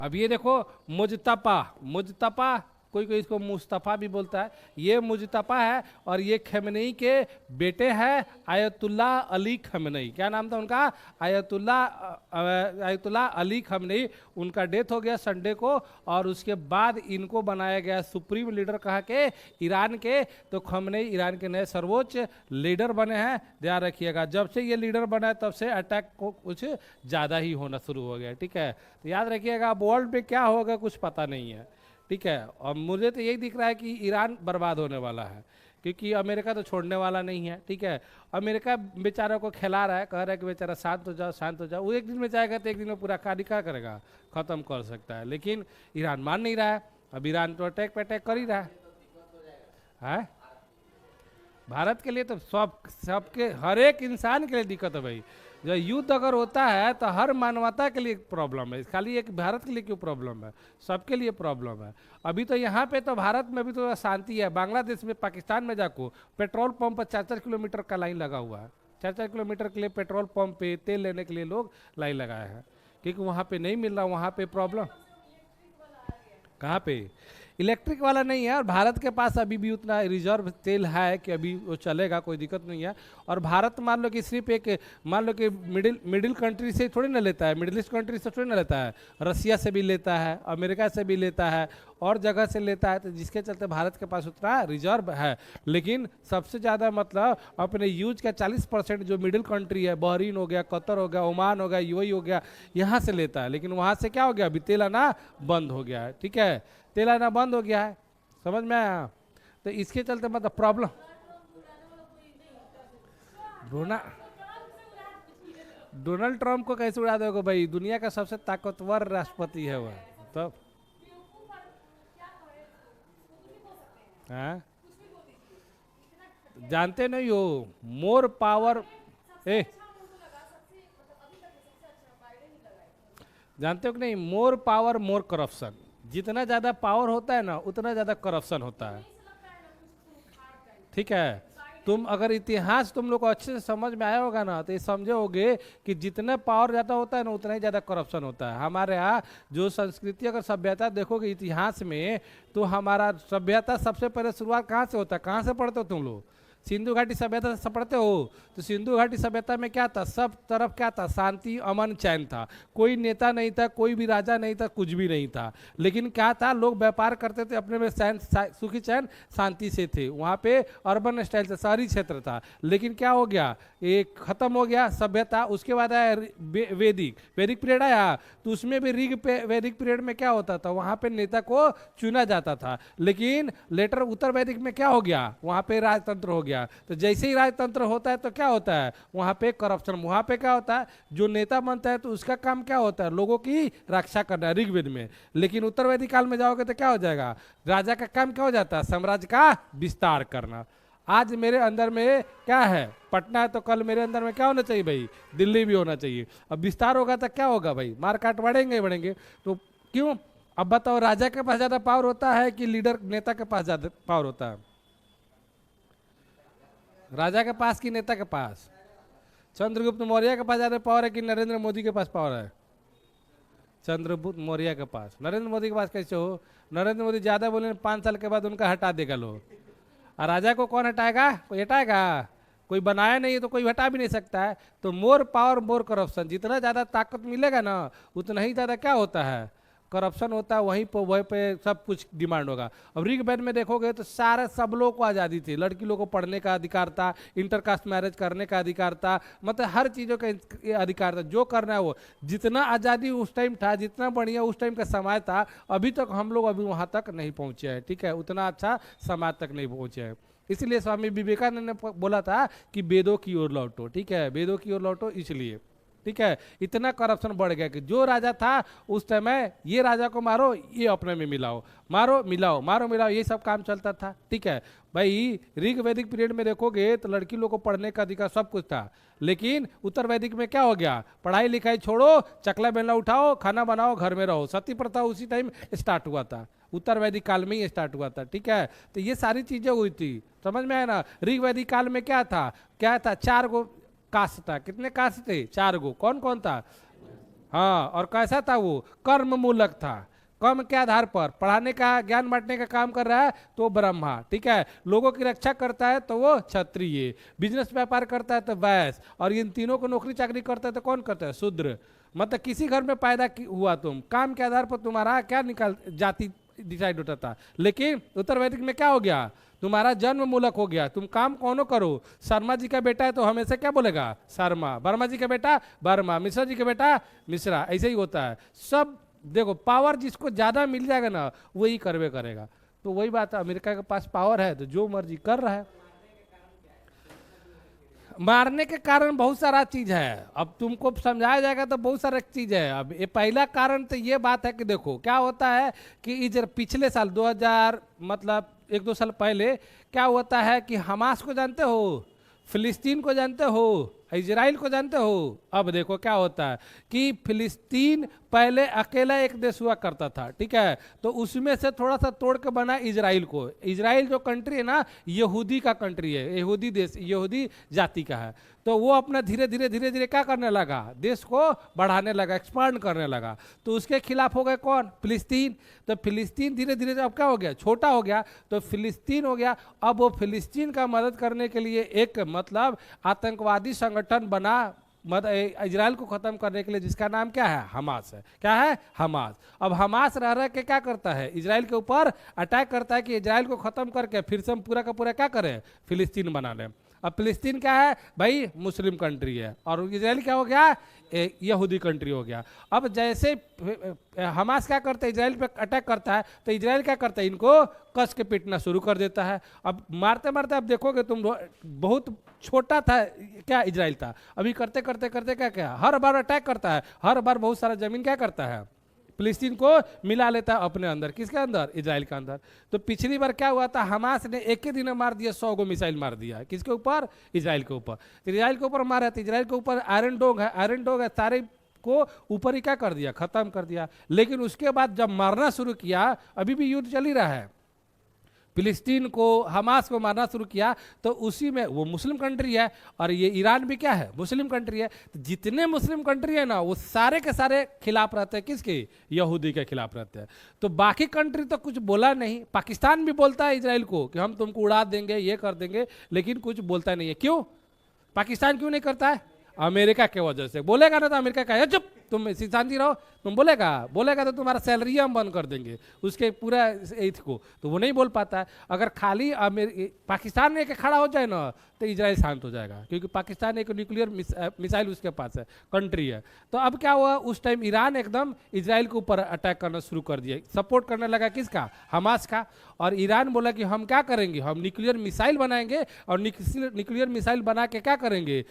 अब ये देखो, मुजतपा, मुजतपा, कोई कोई इसको मुस्तफ़ा भी बोलता है, ये मुजतपा है और ये खमेनेई के बेटे हैं आयतुल्ला अली खमेनेई। क्या नाम था उनका? Ayatollah Ali Khamenei. उनका डेथ हो गया संडे को और उसके बाद इनको बनाया गया सुप्रीम लीडर कहा के ईरान के। तो खमेनेई ईरान के नए सर्वोच्च लीडर बने हैं। ध्यान रखिएगा, जब से ये लीडर बना है तब से अटैक को कुछ ज़्यादा ही होना शुरू हो गया। ठीक है, तो याद रखिएगा, वर्ल्ड में क्या होगा कुछ पता नहीं है। ठीक है, और मुझे तो यही दिख रहा है कि ईरान बर्बाद होने वाला है, क्योंकि अमेरिका तो छोड़ने वाला नहीं है। ठीक है, अमेरिका बेचारों को खिला रहा है, कह रहा है कि बेचारा शांत हो जाओ, शांत हो जाओ। वो एक दिन में चाहेगा तो एक दिन में पूरा कार्य क्या करेगा, खत्म कर सकता है, लेकिन ईरान मान नहीं रहा है। अब ईरान तो अटैक पे अटैक कर ही रहा है। भारत के लिए तो सबके हर एक इंसान के लिए दिक्कत है भाई। जो युद्ध अगर होता है तो हर मानवता के लिए प्रॉब्लम है, खाली एक भारत के लिए क्यों प्रॉब्लम है, सबके लिए प्रॉब्लम है। अभी तो यहाँ पे तो भारत में भी तो शांति है, बांग्लादेश में, पाकिस्तान में जाको पेट्रोल पंप पर 4-4 किलोमीटर का लाइन लगा हुआ है। 4-4 किलोमीटर के लिए पेट्रोल पंप पे तेल लेने के लिए लोग लाइन लगाए हैं, क्योंकि वहाँ पे नहीं मिल रहा, वहाँ पे प्रॉब्लम। कहाँ पे? इलेक्ट्रिक वाला नहीं है, और भारत के पास अभी भी उतना रिजर्व तेल है कि अभी वो चलेगा, कोई दिक्कत नहीं है। और भारत मान लो कि सिर्फ एक, मान लो कि मिडिल कंट्री से थोड़ी ना लेता है, मिडिल ईस्ट कंट्री से थोड़ी ना लेता है, रसिया से भी लेता है, अमेरिका से भी लेता है, और जगह से लेता है। तो जिसके चलते भारत के पास उतना रिजर्व है। लेकिन सबसे ज़्यादा मतलब अपने यूज का 40% जो मिडिल कंट्री है, बहरीन हो गया, कतर हो गया, ओमान हो गया, यूएई हो गया, यहाँ से लेता है। लेकिन वहाँ से क्या हो गया, अभी तेल आना बंद हो गया है। ठीक है, तेल आना बंद हो गया है, समझ में आया? तो इसके चलते मतलब प्रॉब्लम। डोनाल्ड ट्रंप को कैसे उड़ा दोगे भाई, दुनिया का सबसे ताकतवर राष्ट्रपति है वह। तो हाँ, जानते नहीं हो, मोर पावर। ए, जानते हो कि नहीं, मोर पावर मोर करप्शन। जितना ज्यादा पावर होता है ना, उतना ज्यादा करप्शन होता है। ठीक है, तुम अगर इतिहास तुम लोग को अच्छे से समझ में आया होगा ना, तो ये समझे होगे कि जितना पावर ज्यादा होता है ना, उतना ही ज्यादा करप्शन होता है। हमारे यहाँ जो संस्कृति अगर सभ्यता देखोगे इतिहास में, तो हमारा सभ्यता सबसे पहले शुरुआत कहाँ से होता है? कहाँ से पढ़ते हो तुम लोग? सिंधु घाटी सभ्यता से पढ़ते हो? तो सिंधु घाटी सभ्यता में क्या था, सब तरफ क्या था, शांति, अमन, चैन था। कोई नेता नहीं था, कोई भी राजा नहीं था, कुछ भी नहीं था। लेकिन क्या था, लोग व्यापार करते थे अपने में सुखी चैन शांति से थे। वहाँ पे अर्बन स्टाइल से शहरी क्षेत्र था। लेकिन क्या हो गया, ये खत्म हो गया सभ्यता। उसके बाद आया वैदिक पीरियड आया, तो उसमें भी वैदिक पीरियड में क्या होता था, वहाँ पे नेता को चुना जाता था। लेकिन लेटर उत्तर वैदिक में क्या हो गया, वहाँ पे राजतंत्र हो गया। तो जैसे ही राजतंत्र होता है तो क्या होता है, वहां पे करप्शन। वहां पे क्या होता है, जो नेता बनता है तो उसका काम क्या होता है, लोगों की रक्षा करना, ऋग्वेद में। लेकिन उत्तर वैदिक काल में जाओगे तो क्या हो जाएगा, राजा का काम क्या हो जाता है, साम्राज्य का विस्तार करना। आज मेरे अंदर में क्या है, पटना है, तो कल मेरे अंदर में क्या होना चाहिए भाई, दिल्ली भी होना चाहिए। अब विस्तार होगा तो क्या होगा भाई, मारकाट बढ़ेंगे ही बढ़ेंगे। तो क्यों, अब बताओ, राजा के पास ज्यादा पावर होता है कि लीडर नेता के पास ज्यादा पावर होता है? राजा के पास कि नेता के पास? चंद्रगुप्त मौर्य के पास ज्यादा पावर है कि नरेंद्र मोदी के पास पावर है? चंद्रगुप्त मौर्य के पास। नरेंद्र मोदी के पास कैसे हो, नरेंद्र मोदी ज्यादा बोले 5 साल के बाद उनका हटा देगा लोग। और राजा को कौन हटाएगा, कोई हटाएगा? कोई बनाया नहीं है तो कोई हटा भी नहीं सकता है। तो मोर पावर मोर करप्शन, जितना ज्यादा ताकत मिलेगा ना, उतना ही ज्यादा क्या होता है, करप्शन होता है। वहीं पे सब कुछ डिमांड होगा। अब ऋग्वेद में देखोगे तो सारे सब लोग को आज़ादी थी, लड़की लोगों को पढ़ने का अधिकार था, इंटरकास्ट मैरिज करने का अधिकार था, मतलब हर चीज़ों का अधिकार था, जो करना है वो। जितना आज़ादी उस टाइम था, जितना बढ़िया उस टाइम का समाज था, अभी तक हम लोग अभी वहाँ तक नहीं पहुँचे हैं। ठीक है, उतना अच्छा समाज तक नहीं पहुँचे हैं। इसलिए स्वामी विवेकानंद ने बोला था कि वेदों की ओर लौटो। ठीक है, वेदों की ओर लौटो। इसलिए ठीक है, इतना करप्शन बढ़ गया कि जो राजा था उस समय, ये राजा को मारो, ये अपने में मिलाओ, मारो मिलाओ, मारो मिलाओ, ये सब काम चलता था। ठीक है भाई, ऋग वैदिक पीरियड में देखोगे तो लड़की लोग को पढ़ने का अधिकार सब कुछ था। लेकिन उत्तर वैदिक में क्या हो गया, पढ़ाई लिखाई छोड़ो, चकला बेलना उठाओ, खाना बनाओ, घर में रहो। सती प्रथा उसी टाइम स्टार्ट हुआ था, उत्तर वैदिक काल में ही स्टार्ट हुआ था। ठीक है, तो ये सारी चीजें हुई थी, समझ में आया ना। ऋग वैदिक काल में क्या था, 4 गो कास्ट था। कितने कास्ट थे, 4 गो। कौन कौन था, हाँ, और कैसा था वो? कर्म मूलक था। कर्म के आधार पर पढ़ाने का, ज्ञान बांटने का काम कर रहा है तो ब्रह्मा, ठीक है। लोगों की रक्षा करता है तो वो क्षत्रिय, बिजनेस व्यापार करता है तो वैश्य, और इन तीनों को नौकरी चाकरी करता है तो कौन करता है? शूद्र। मतलब किसी घर में पैदा हुआ तुम, काम के आधार पर तुम्हारा क्या निकाल जाति डिसाइड होता था। लेकिन उत्तर वैदिक में क्या हो गया? तुम्हारा जन्म मूलक हो गया। तुम काम कौनो करो, शर्मा जी का बेटा है तो हमेशा क्या बोलेगा? शर्मा। वर्मा जी का बेटा वर्मा, मिश्रा जी का बेटा मिश्रा, ऐसे ही होता है सब। देखो, पावर जिसको ज्यादा मिल जाएगा ना वही करवे करेगा। तो वही बात है, अमेरिका के पास पावर है तो जो मर्जी कर रहा है। मारने के कारण बहुत सारा चीज है, अब तुमको समझाया जाएगा तो बहुत सारा चीज है। अब ये पहला कारण तो ये बात है कि देखो क्या होता है कि इधर पिछले साल 2000 मतलब 1-2 साल पहले क्या होता है कि हमास को जानते हो, फिलिस्तीन को जानते हो, इजराइल को जानते हो। अब देखो क्या होता है कि फिलिस्तीन पहले अकेला एक देश हुआ करता था, ठीक है। तो उसमें से थोड़ा सा तोड़ के बना इजराइल को। इजराइल जो कंट्री है ना, यहूदी का कंट्री है, यहूदी देश, यहूदी जाति का है। तो वो अपना धीरे धीरे क्या करने लगा? देश को बढ़ाने लगा, एक्सपांड करने लगा। तो उसके खिलाफ हो गए कौन? फिलिस्तीन। तो फिलिस्तीन धीरे धीरे अब क्या हो गया? छोटा हो गया, तो फिलिस्तीन हो गया। अब वो फिलिस्तीन का मदद करने के लिए एक मतलब आतंकवादी संगठन बना, इजराइल को खत्म करने के लिए, जिसका नाम क्या है? हमास है। क्या है? हमास। अब हमास रह रह के क्या करता है? इजराइल के ऊपर अटैक करता है कि इजराइल को खत्म करके फिर से हम पूरा का पूरा क्या करें? फिलिस्तीन बना लें। अब फिलिस्तीन क्या है भाई? मुस्लिम कंट्री है। और इजराइल क्या हो गया? यहूदी कंट्री हो गया। अब जैसे हमास क्या करता है? इजराइल पे अटैक करता है तो इजराइल क्या करता है? इनको कस के पीटना शुरू कर देता है। अब मारते मारते अब देखोगे तुम, बहुत छोटा था क्या इजराइल था, अभी करते करते करते क्या क्या हर बार अटैक करता है, हर बार बहुत सारा जमीन क्या करता है? फिलिस्तीन को मिला लेता है अपने अंदर। किसके अंदर? इजराइल के अंदर। तो पिछली बार क्या हुआ था? हमास ने एक ही दिन में मार दिया, 100 गो मिसाइल मार दिया। किसके ऊपर? इजराइल के ऊपर। तो इजराइल के ऊपर मारा था, इजराइल के ऊपर आयरन डोग है, आयरन डोग है, सारे को ऊपर ही क्या कर दिया? खत्म कर दिया। लेकिन उसके बाद जब मारना शुरू किया, अभी भी युद्ध चल ही रहा है, फिलिस्तीन को, हमास को मारना शुरू किया, तो उसी में वो मुस्लिम कंट्री है, और ये ईरान भी क्या है? मुस्लिम कंट्री है। तो जितने मुस्लिम कंट्री है ना, वो सारे के सारे खिलाफ रहते हैं। किसके? यहूदी के खिलाफ रहते हैं। तो बाकी कंट्री तो कुछ बोला नहीं। पाकिस्तान भी बोलता है इजराइल को कि हम तुमको उड़ा देंगे, ये कर देंगे, लेकिन कुछ बोलता नहीं है। क्यों? पाकिस्तान क्यों नहीं करता है? अमेरिका के वजह से। बोलेगा ना तो अमेरिका का चुप, तुम शांति रहो, तुम बोलेगा तो तुम्हारा सैलरी हम बंद कर देंगे, उसके पूरा एथ को। तो वो नहीं बोल पाता है। अगर खाली पाकिस्तान में खड़ा हो जाए ना तो इजराइल शांत हो जाएगा, क्योंकि पाकिस्तान एक न्यूक्लियर मिसाइल उसके पास है, कंट्री है। तो अब क्या हुआ? उस टाइम ईरान एकदम इजराइल के ऊपर अटैक करना शुरू कर दिया, सपोर्ट करने लगा। किसका? हमास का। और ईरान बोला कि हम क्या करेंगे? हम न्यूक्लियर मिसाइल बनाएंगे, और न्यूक्लियर मिसाइल बना के क्या करेंगे?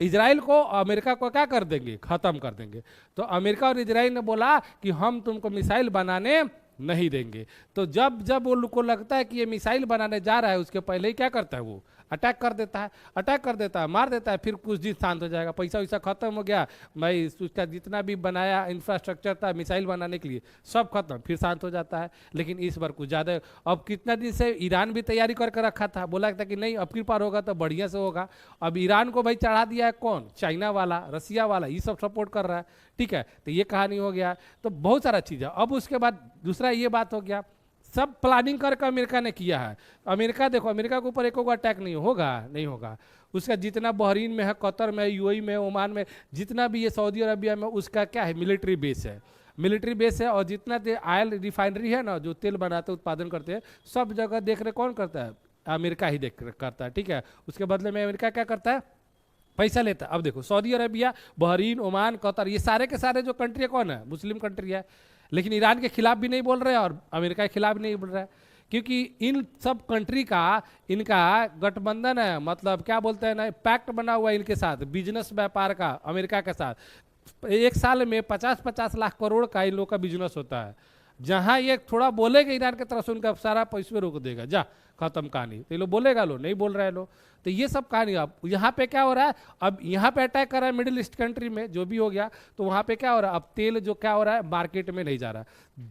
इजराइल को, अमेरिका को क्या कर देंगे? खत्म कर देंगे। तो अमेरिका और इजराइल ने बोला कि हम तुमको मिसाइल बनाने नहीं देंगे। तो जब जब वो लोग को लगता है कि ये मिसाइल बनाने जा रहा है, उसके पहले ही क्या करता है? वो अटैक कर देता है, अटैक कर देता है, मार देता है। फिर कुछ दिन शांत हो जाएगा, पैसा वैसा खत्म हो गया, भाई उसका जितना भी बनाया इंफ्रास्ट्रक्चर था मिसाइल बनाने के लिए, सब खत्म, फिर शांत हो जाता है। लेकिन इस बार कुछ ज़्यादा। अब कितना दिन से ईरान भी तैयारी करके रखा था, बोला था कि नहीं अब की बार होगा तो बढ़िया से होगा। अब ईरान को भाई चढ़ा दिया है कौन? चाइना वाला, रसिया वाला, ये सब सपोर्ट कर रहा है, ठीक है। तो ये कहानी हो गया। तो बहुत सारा चीज़ है। अब उसके बाद दूसरा ये बात हो गया, सब प्लानिंग करके अमेरिका ने किया है। अमेरिका देखो, अमेरिका के ऊपर एक अटैक नहीं होगा, नहीं होगा। उसका जितना बहरीन में है, कतर में, यूएई में, ओमान में, जितना भी ये सऊदी अरबिया में, उसका क्या है? मिलिट्री बेस है, मिलिट्री बेस है। और जितना ऑयल रिफाइनरी है ना, जो तेल बनाते उत्पादन करते हैं, सब जगह देख रहे कौन करता है? अमेरिका ही देख करता है, ठीक है। उसके बदले में अमेरिका क्या करता है? पैसा लेता है। अब देखो Saudi Arabia, Bahrain, Oman, Qatar, ये सारे के सारे जो कंट्री है कौन है? मुस्लिम कंट्री है। लेकिन ईरान के खिलाफ भी नहीं बोल रहे और अमेरिका के खिलाफ भी नहीं बोल रहा है, क्योंकि इन सब कंट्री का इनका गठबंधन है, मतलब क्या बोलते हैं ना, पैक्ट बना हुआ है इनके साथ, बिजनेस व्यापार का अमेरिका के साथ। एक साल में 50-50 लाख करोड़ का इन लोग का बिजनेस होता है। जहां ये थोड़ा बोलेगा ईरान की तरफ से, उनका सारा पैसे रोक देगा, जा खत्म कहानी। तो ये लोग बोलेगा, लो नहीं बोल रहे हैं लोग। तो ये सब कहानी। अब यहाँ पे क्या हो रहा है? अब यहाँ पे अटैक कर रहा है मिडिल ईस्ट कंट्री में, जो भी हो गया, तो वहाँ पे क्या हो रहा है? अब तेल जो क्या हो रहा है, मार्केट में नहीं जा रहा।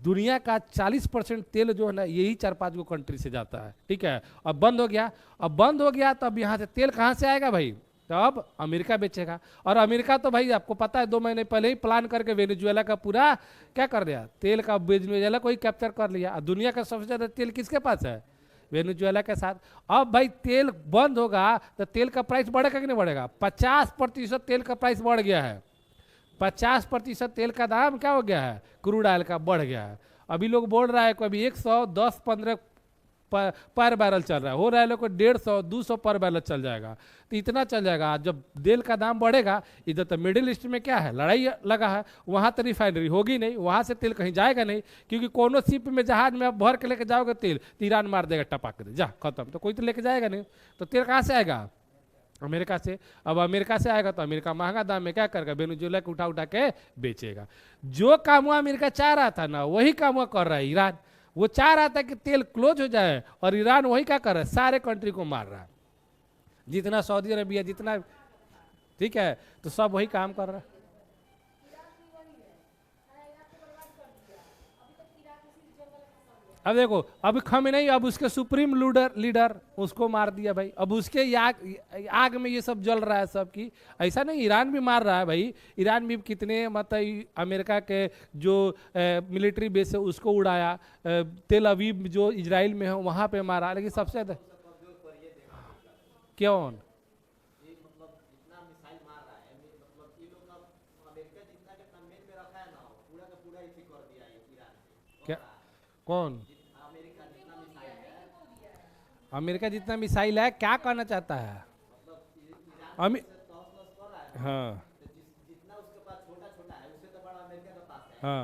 दुनिया का 40% तेल जो है ना, यही 4-5 कंट्री से जाता है, ठीक है। अब बंद हो गया, अब बंद हो गया तो अब यहाँ से तेल कहाँ से आएगा भाई? तो अब अमेरिका बेचेगा। और अमेरिका तो भाई आपको पता है 2 महीने पहले ही प्लान करके वेनेजुएला का पूरा क्या कर दिया, तेल का वेनेजुएला को ही कैप्चर कर लिया। और दुनिया का सबसे ज्यादा तेल किसके पास है, वेनेजुएला के साथ। अब भाई तेल बंद होगा तो तेल का प्राइस बढ़ेगा कि नहीं बढ़ेगा, 50% तेल का प्राइस बढ़ गया है। 50% तेल का दाम क्या हो गया है, क्रूड ऑयल का बढ़ गया है। अभी लोग बोल रहा है कभी 110-15 पर बैरल चल रहा है, हो रहा है लोग को 150-200 पर बैरल चल जाएगा। तो इतना चल जाएगा। जब तेल का दाम बढ़ेगा, इधर तो मिडिल ईस्ट में क्या है, लड़ाई लगा है, वहाँ तो रिफाइनरी होगी नहीं, वहाँ से तेल कहीं जाएगा नहीं, क्योंकि कोनो शिप में जहाज में आप भर के लेके जाओगे तेल तो ईरान मार देगा, टपक दे जा खत्म, तो कोई तो लेके जाएगा नहीं। तो तेल कहाँ से आएगा, अमेरिका से। अब अमेरिका से आएगा तो अमेरिका महंगा दाम में क्या करेगा, वेनेजुएला को उठा के बेचेगा। जो काम हुआ अमेरिका चाह रहा था ना, वही काम हुआ कर रहा है ईरान। वो चाह रहा था कि तेल क्लोज हो जाए, और ईरान वही क्या कर रहा है, सारे कंट्री को मार रहा है। जितना सऊदी अरबिया जितना, ठीक है, तो सब वही काम कर रहा है। अब देखो, अब खमेनेई अब उसके सुप्रीम लीडर उसको मार दिया भाई। अब उसके आग में ये सब जल रहा है सब की। ऐसा नहीं, ईरान भी मार रहा है भाई। ईरान भी कितने मतलब अमेरिका के जो मिलिट्री बेस है उसको उड़ाया, तेल अवीव जो इजराइल में है वहाँ पे मारा। लेकिन सबसे ज्यादा क्यों, क्या कौन, अमेरिका जितना मिसाइल है, क्या करना चाहता है हाँ हाँ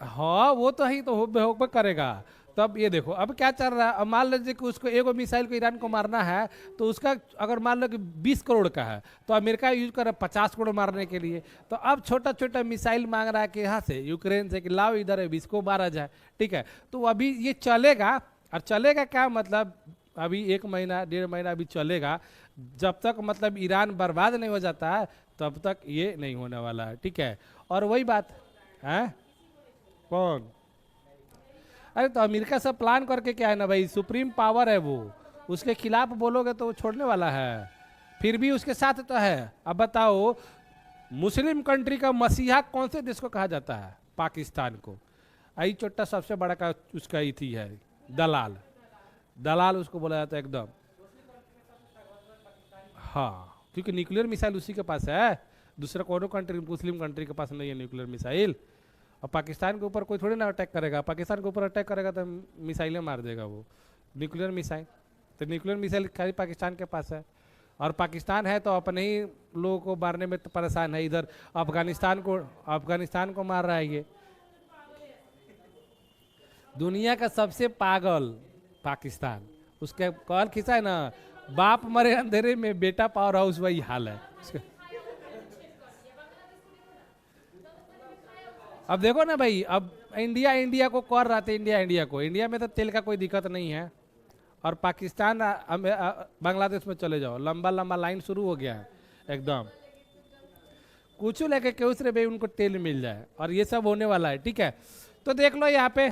हाँ, वो तो ही तो होबे करेगा। तब ये देखो अब क्या चल रहा है। अब मान लीजिए कि उसको एगो मिसाइल को ईरान को मारना है, तो उसका अगर मान लो कि 20 करोड़ का है, तो अमेरिका यूज कर रहा है 50 करोड़ मारने के लिए। तो अब छोटा छोटा मिसाइल मांग रहा है कि यहाँ से यूक्रेन से कि लाओ इधर है, इसको मारा जाए, ठीक है। तो अभी ये चलेगा, और चलेगा क्या मतलब, अभी 1 महीना 1.5 महीना अभी चलेगा। जब तक मतलब ईरान बर्बाद नहीं हो जाता है तब तक ये नहीं होने वाला है, ठीक है। और वही बात है, कौन, अरे तो अमेरिका सब प्लान करके क्या है ना भाई, सुप्रीम पावर है वो, उसके खिलाफ बोलोगे तो वो छोड़ने वाला है, फिर भी उसके साथ तो है। अब बताओ, मुस्लिम कंट्री का मसीहा कौन से देश को कहा जाता है, पाकिस्तान को। आई चोट्टा सबसे बड़ा का उसका ही थी है, दलाल, दलाल उसको बोला जाता है एकदम। हाँ, क्योंकि न्यूक्लियर मिसाइल उसी के पास है, दूसरा कोनो कंट्री मुस्लिम कंट्री के पास नहीं है न्यूक्लियर मिसाइल। और पाकिस्तान के ऊपर कोई थोड़ी ना अटैक करेगा, पाकिस्तान के ऊपर अटैक करेगा तो मिसाइलें मार देगा वो, न्यूक्लियर मिसाइल। तो न्यूक्लियर मिसाइल खाली पाकिस्तान के पास है, और पाकिस्तान है तो अपने ही लोगों को मारने में तो परेशान है। इधर अफगानिस्तान को मार रहा है ये। दुनिया का सबसे पागल पाकिस्तान, उसके कॉल खिंचा है ना, बाप मरे अंधेरे में बेटा पावर हाउस, वही हाल है। अब देखो ना भाई, अब इंडिया को कर रहा था, इंडिया में तो तेल का कोई दिक्कत नहीं है। और पाकिस्तान बांग्लादेश में चले जाओ, लंबा लंबा लाइन शुरू हो गया है एकदम, कुछ लेके के उस रे भाई उनको तेल मिल जाए, और ये सब होने वाला है, ठीक है। तो देख लो यहाँ पे